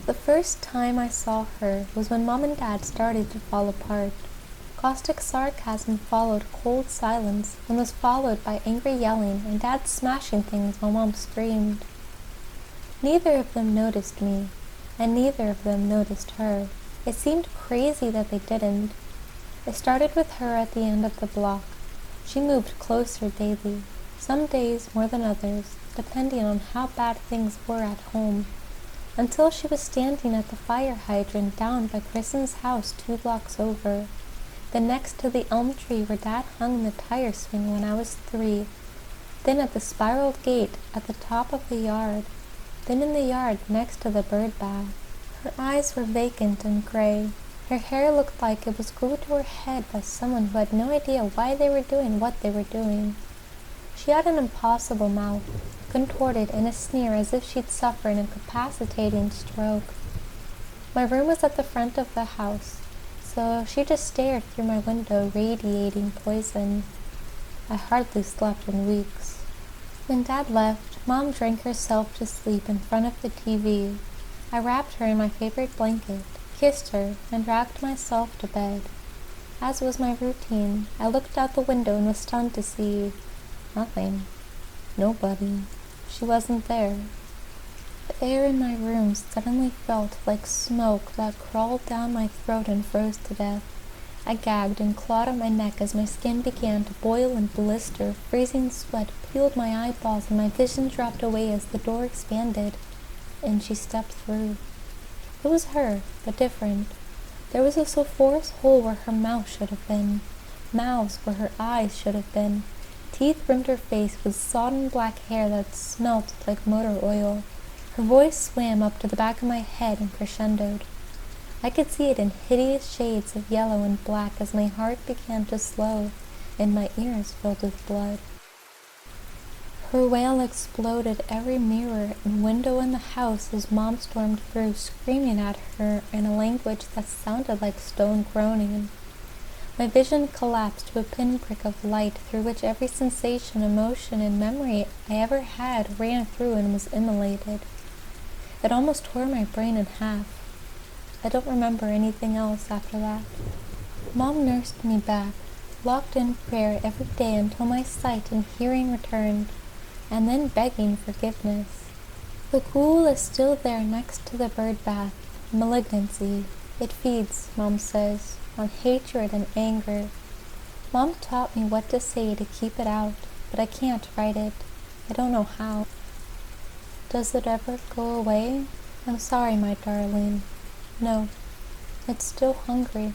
The first time I saw her was when Mom and Dad started to fall apart. Caustic sarcasm followed cold silence and was followed by angry yelling and Dad smashing things while Mom screamed. Neither of them noticed me, and neither of them noticed her. It seemed crazy that they didn't. I started with her at the end of the block. She moved closer daily, some days more than others, depending on how bad things were at home, until she was standing at the fire hydrant down by Kristen's house 2 blocks over, then next to the elm tree where Dad hung the tire swing when I was 3, then at the spiraled gate at the top of the yard, then in the yard next to the bird bath. Her eyes were vacant and gray. Her hair looked like it was glued to her head by someone who had no idea why they were doing what they were doing. She had an impossible mouth, contorted in a sneer as if she'd suffered an incapacitating stroke. My room was at the front of the house, so she just stared through my window, radiating poison. I hardly slept in weeks. When Dad left, Mom drank herself to sleep in front of the TV. I wrapped her in my favorite blanket, kissed her, and dragged myself to bed. As was my routine, I looked out the window and was stunned to see nothing. Nobody. She wasn't there. The air in my room suddenly felt like smoke that crawled down my throat and froze to death. I gagged and clawed at my neck as my skin began to boil and blister. Freezing sweat peeled my eyeballs and my vision dropped away as the door expanded, and she stepped through. It was her, but different. There was a sulphurous hole where her mouth should have been, mouths where her eyes should have been. Teeth rimmed her face with sodden black hair that smelt like motor oil. Her voice swam up to the back of my head and crescendoed. I could see it in hideous shades of yellow and black as my heart began to slow and my ears filled with blood. Her wail exploded every mirror and window in the house as Mom stormed through, screaming at her in a language that sounded like stone groaning. My vision collapsed to a pinprick of light through which every sensation, emotion, and memory I ever had ran through and was immolated. It almost tore my brain in half. I don't remember anything else after that. Mom nursed me back, locked in prayer every day until my sight and hearing returned, and then begging forgiveness. The Ghul is still there next to the bird bath. Malignancy. It feeds, Mom says, on hatred and anger. Mom taught me what to say to keep it out, but I can't write it. I don't know how. Does it ever go away? I'm sorry, my darling. No, it's still hungry.